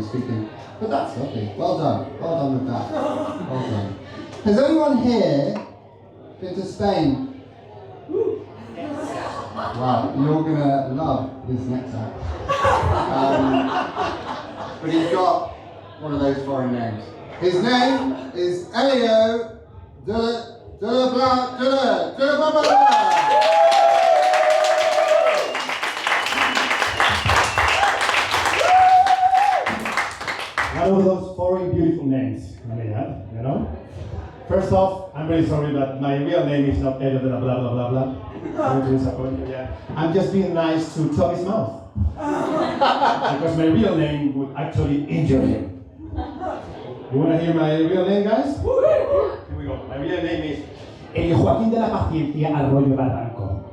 speaking. But that's lovely. Well done. Well done with that. Well done. Has anyone here been to Spain? Wow, you're going to love this next act. But he's got one of those foreign names. His name is Elio Blahblah. One of those foreign beautiful names, you know? First off, I'm really sorry that my real name is not Elio de la blah blah blah blah. Sorry to disappoint you, yeah. I'm just being nice to Tommy's mouth. Because my real name would actually injure him. You wanna hear my real name, guys? Here we go. My real name is Elio Joaquín de la Paciencia Arroyo Barranco.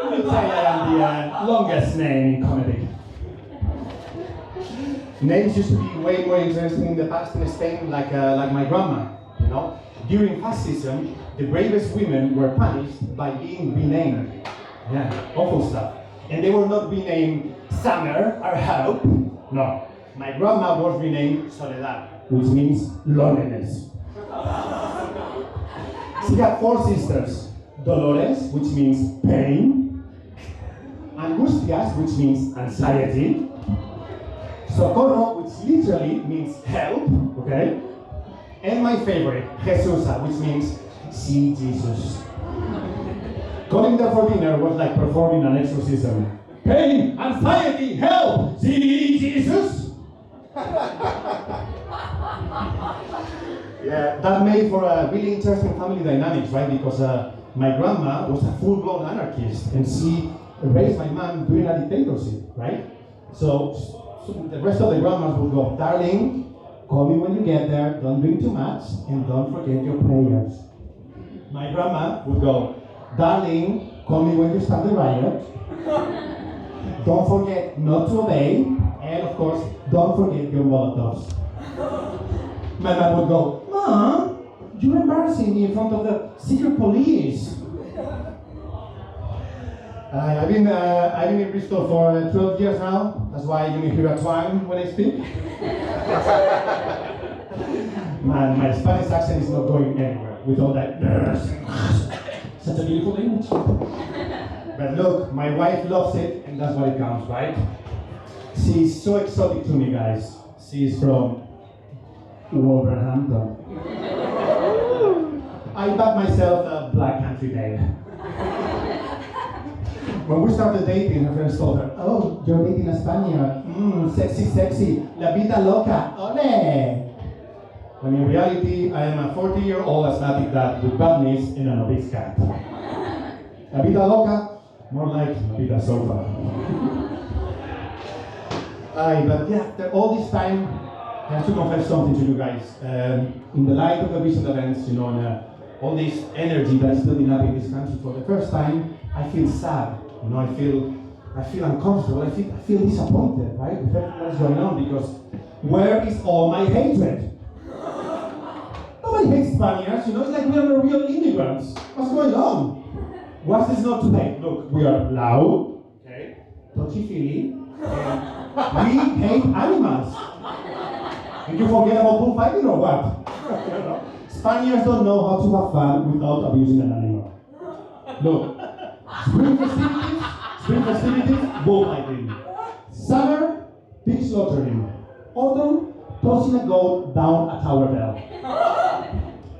You would say I am the longest name in comedy. Names used to be way more interesting in the past in Spain, like my grandma, you know. During fascism, the bravest women were punished by being renamed. Yeah, awful stuff. And they were not renamed Summer or Hope. No, my grandma was renamed Soledad, which means loneliness. She had 4 sisters: Dolores, which means pain; Angustias, which means anxiety; Socorro, which literally means help, okay? And my favorite, Jesusa, which means see Jesus. Calling there for dinner was like performing an exorcism. Pain, anxiety, help, see Jesus. Yeah, that made for a really interesting family dynamics, right? Because my grandma was a full-blown anarchist, and she raised my mom during a dictatorship, right? So the rest of the grandmas would go, darling, call me when you get there, don't drink too much, and don't forget your prayers. My grandma would go, darling, call me when you start the riot, don't forget not to obey, and of course, don't forget your Molotovs. My mom would go, Mom, you're embarrassing me in front of the secret police. I've been in Bristol for 12 years now. That's why you may hear a twang when I speak. Man, my Spanish accent is not going anywhere with all that. Such a beautiful English. But look, my wife loves it, and that's what it counts, right? She's so exotic to me, guys. She's from Wolverhampton. I bought myself a black country name. When we started dating, her friends told her, oh, you're dating a Spaniard. Sexy, sexy. La vida loca. Ole! When in reality, I am a 40-year-old asthmatic dad with bad knees and an obese cat. La vida loca, more like La vida sofa. But yeah, after all this time, I have to confess something to you guys. In the light of the recent events, you know, and all this energy that is building up in this country, for the first time, I feel sad. You know, I feel uncomfortable. I feel disappointed, right, with everything that's going on, because where is all my hatred? Nobody hates Spaniards, you know. It's like we are real immigrants. What's going on? What's this not today? Look, we are loud, okay, touchy-feely, and we hate animals. Did you forget about bullfighting or what? You know? Spaniards don't know how to have fun without abusing an animal. Look, spring festivities, bullfighting. Summer, pig slaughtering. Autumn, tossing a goat down a tower bell.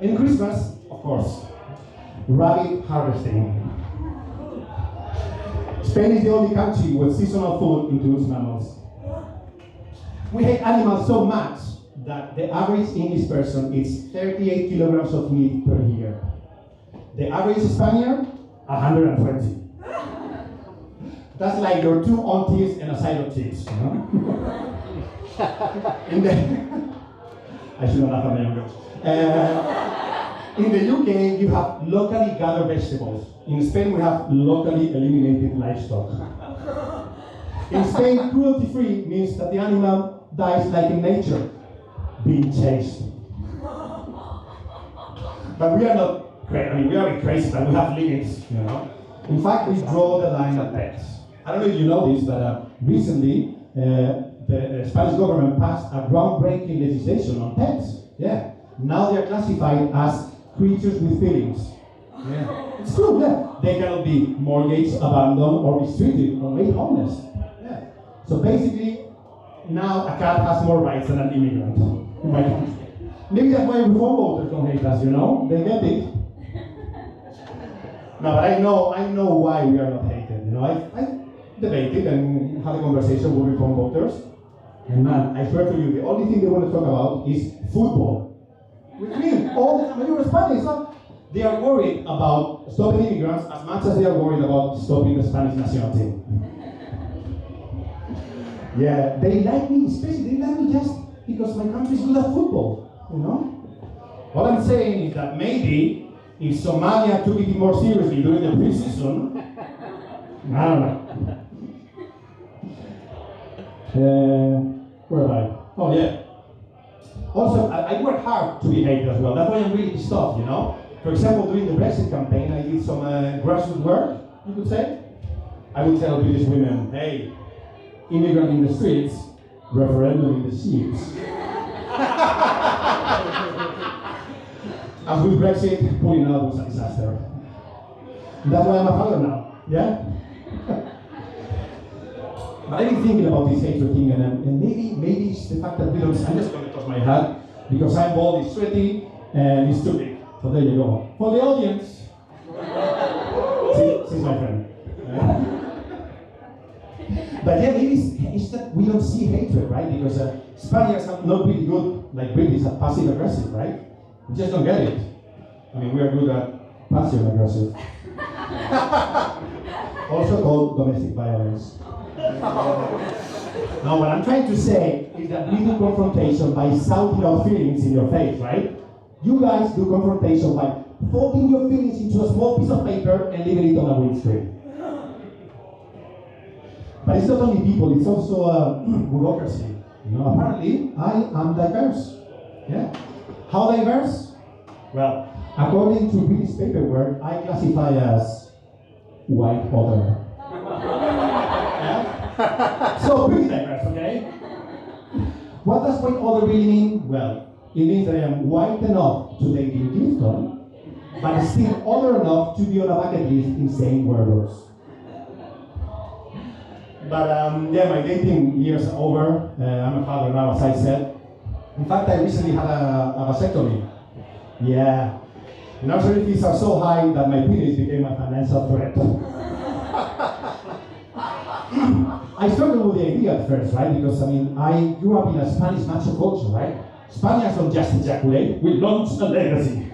In Christmas, of course, rabbit harvesting. Spain is the only country with seasonal food includes mammals. We hate animals so much that the average English person eats 38 kilograms of meat per year. The average Spaniard, 120. That's like your 2 aunties and a side of cheese, you know? I should not laugh at my young girls. In the UK, you have locally gathered vegetables. In Spain, we have locally eliminated livestock. In Spain, cruelty-free means that the animal dies like in nature, being chased. But we are not crazy. I mean, we are crazy, but we have limits, you know. In fact, we draw the line at pets. I don't know if you know this, but recently the Spanish government passed a groundbreaking legislation on pets. Yeah. Now they are classified as creatures with feelings. Yeah. It's true, yeah. They cannot be mortgaged, abandoned, or mistreated, or made homeless. Yeah. So basically, now a cat has more rights than an immigrant in my country. Maybe that's why reform voters don't hate us, you know? They get it. No, but I know why we are not hated. You know, I debated and had a conversation with reform voters. And man, I swear to you, the only thing they want to talk about is football. Which means all the time, when you're Spanish, they are worried about stopping immigrants as much as they are worried about stopping the Spanish national team. Yeah, they like me, especially they like me just because my country is good at football, you know? What I'm saying is that maybe if Somalia took it more seriously during the pre-season, I don't know. Where am I? Oh yeah. Also, I work hard to be hated as well. That's why I'm really pissed off, you know? For example, during the Brexit campaign, I did some grassroots work, you could say. I would tell British women, hey, immigrant in the streets, referendum in the sheets. As with Brexit, pulling out was a disaster. That's why I'm a father now, yeah? But I've been thinking about this hatred thing, and maybe it's the fact that we don't, I'm just going to toss my hat, because I'm bald, it's sweaty, and it's too big. So there you go. For the audience, she's my friend. But yeah, maybe it's that we don't see hatred, right? Because Spaniards are not really good, like British, at passive aggressive, right? We just don't get it. I mean, we are good at passive aggressive. Also called domestic violence. No, what I'm trying to say is that we do confrontation by shouting our feelings in your face, right? You guys do confrontation by folding your feelings into a small piece of paper and leaving it on a windscreen. But it's not only people, it's also bureaucracy. You know, apparently, I am diverse. Yeah. How diverse? Well, according to British paperwork, I classify as white other. Yeah? So pretty diverse, okay? What does white other really mean? Well, it means that I am white enough to date in Clifton, but still other enough to be on a bucket list in St. Werther's. But yeah, my dating years are over. I'm a father now, as I said. In fact, I recently had a vasectomy. Yeah. Nursery fees are so high that my penis became a financial threat. I struggled with the idea at first, right? Because I mean, I grew up in a Spanish macho culture, right? Spaniards don't just ejaculate, we launch a legacy.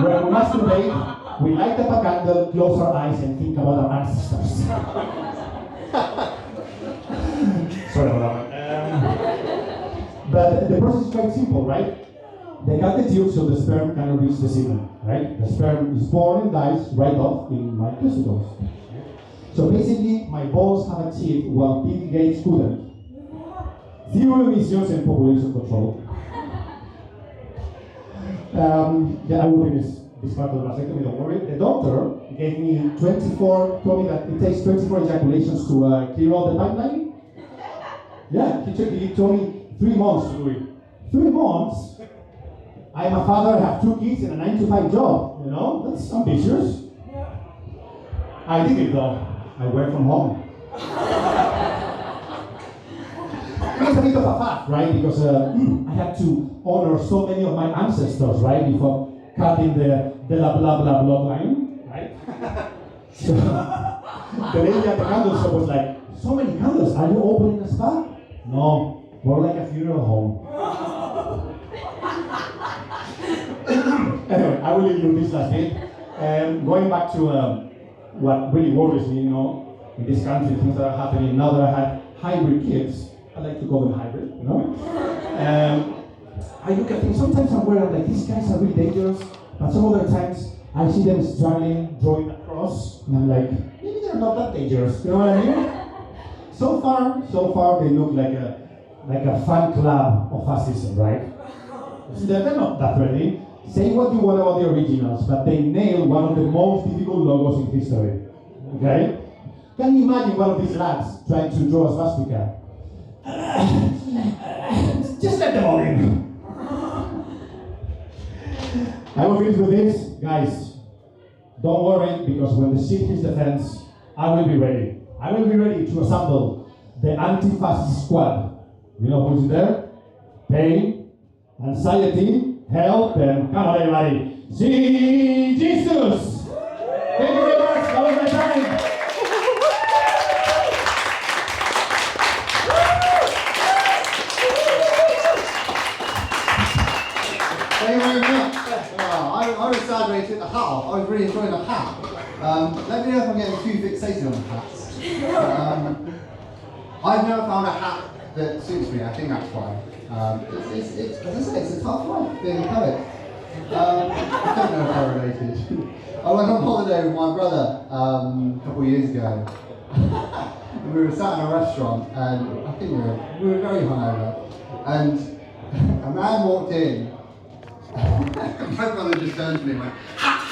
When we masturbate, we light up a candle, close our eyes, and think about our ancestors. Sorry about that. But the process is quite simple, right? They cut the tube so the sperm cannot reach the semen, right? The sperm is born and dies right off in my testicles. So basically, my balls have achieved what Bill Gates couldn't. Zero emissions and population control. Yeah, I will finish this part of the vasectomy, don't worry. The doctor gave me told me that it takes 24 ejaculations to clear all the pipeline. Yeah, he told me 3 months to do it. 3 months? I'm a father, I have 2 kids and a 9-to-5 job, you know? That's ambitious. I did it though. I work from home. It was a bit of a fact, right? Because I had to honor so many of my ancestors, right? Before cutting the Blahblah bloodline, right? So the lady at the candle shop was like, so many candles, are you opening a spa? No, more like a funeral home. Anyway, I will leave you with this last bit. Going back to what really worries me, you know, in this country, things that are happening now that I have hybrid kids. I like to call them hybrid, you know. I look at things, sometimes I'm worried, like, these guys are really dangerous, but some other times I see them struggling, drawing a cross, and I'm like, maybe they're not that dangerous, you know what I mean? So far, they look like a fan club of fascism, right? They're not that threatening. Say what you want about the originals, but they nailed one of the most difficult logos in history. Okay? Can you imagine one of these lads trying to draw a swastika? Just let them all in. I will finish with this. Guys, don't worry, because when the ship hits the fence, I will be ready. I will be ready to assemble the anti-fascist squad. You know who's there? Pain, anxiety, help, and come on everybody. See Jesus! Thank you very much. That was my time. Thank you very much. I was sad when he took the hat off. I was really enjoying the hat. Let me know if I'm getting too fixated on the hats. I've never found a hat that suits me. I think that's why. It's as I say, it's a tough life being a poet. I don't know if they're related. I went on holiday with my brother a couple of years ago. And we were sat in a restaurant, and I think we were very hungover. And a man walked in. My brother just turned to me and went, "Ha!"